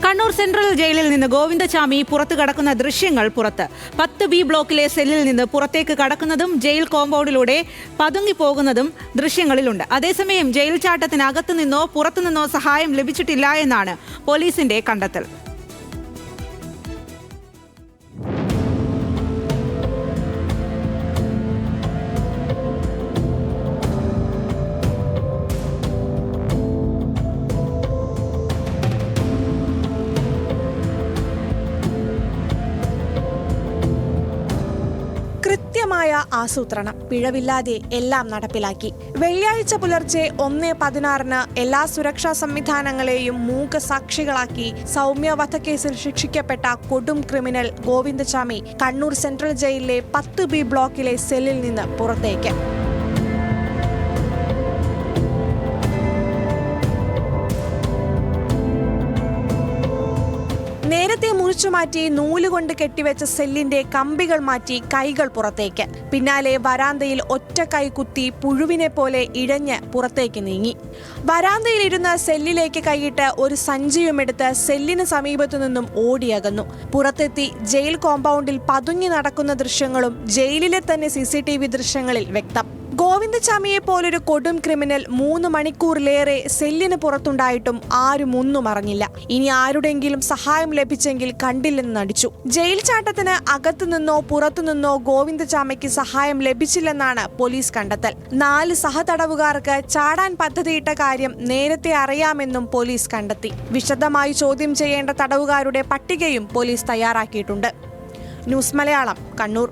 Kannur central ജയിലിൽ നിന്ന് ഗോവിന്ദചാമി പുറത്തു കടക്കുന്ന ദൃശ്യങ്ങൾ പുറത്ത്. 10B ബ്ലോക്കിലെ സെല്ലിൽ നിന്ന് പുറത്തേക്ക് കടക്കുന്നതും ജയിൽ കോമ്പൗണ്ടിലൂടെ പതുങ്ങിപ്പോകുന്നതും ദൃശ്യങ്ങളിലുണ്ട്. അതേസമയം ജയിൽ ചാട്ടത്തിനകത്തു നിന്നോ പുറത്തുനിന്നോ സഹായം ലഭിച്ചിട്ടില്ല എന്നാണ് പോലീസിന്റെ കണ്ടെത്തൽ. കൃത്യമായ ആസൂത്രണം, പിഴവില്ലാതെ എല്ലാം നടപ്പിലാക്കി. വെള്ളിയാഴ്ച പുലർച്ചെ 1:16 എല്ലാ സുരക്ഷാ സംവിധാനങ്ങളെയും മൂകസാക്ഷികളാക്കി സൗമ്യ വധക്കേസിൽ ശിക്ഷിക്കപ്പെട്ട കൊടും ക്രിമിനൽ ഗോവിന്ദചാമി കണ്ണൂർ സെൻട്രൽ ജയിലിലെ 10B ബ്ലോക്കിലെ സെല്ലിൽ നിന്ന് പുറത്തേക്ക്. നേരത്തെ മുറിച്ചുമാറ്റി നൂലുകൊണ്ട് കെട്ടിവെച്ച സെല്ലിന്റെ കമ്പികൾ മാറ്റി കൈകൾ പുറത്തേക്ക്. പിന്നാലെ വരാന്തയിൽ ഒറ്റ കൈ കുത്തി പുഴുവിനെ പോലെ ഇഴഞ്ഞ് പുറത്തേക്ക് നീങ്ങി. വരാന്തയിലിരുന്ന സെല്ലിലേക്ക് കൈയിട്ട് ഒരു സഞ്ചിയുമെടുത്ത് സെല്ലിന് സമീപത്തു നിന്നും ഓടിയകന്നു. പുറത്തെത്തി ജയിൽ കോമ്പൗണ്ടിൽ പതുങ്ങി നടക്കുന്ന ദൃശ്യങ്ങളും ജയിലിലെ തന്നെ CCTV ദൃശ്യങ്ങളിൽ വ്യക്തം. ഗോവിന്ദചാമിയെ പോലൊരു കൊടും ക്രിമിനൽ 3 മണിക്കൂറിലേറെ സെല്ലിന് പുറത്തുണ്ടായിട്ടും ആരും ഒന്നും അറിഞ്ഞില്ല. ഇനി ആരുടെങ്കിലും സഹായം ലഭിച്ചെങ്കിൽ കണ്ടില്ലെന്ന് നടിച്ചു. ജയിൽ ചാട്ടത്തിന് അകത്തുനിന്നോ പുറത്തുനിന്നോ ഗോവിന്ദചാമിക്ക് സഹായം ലഭിച്ചില്ലെന്നാണ് പോലീസ് കണ്ടെത്തൽ. 4 സഹതടവുകാർക്ക് ചാടാൻ പദ്ധതിയിട്ട കാര്യം നേരത്തെ അറിയാമെന്നും പോലീസ് കണ്ടെത്തി. വിശദമായി ചോദ്യം ചെയ്യേണ്ട തടവുകാരുടെ പട്ടികയും പോലീസ് തയ്യാറാക്കിയിട്ടുണ്ട്. ന്യൂസ് മലയാളം, കണ്ണൂർ.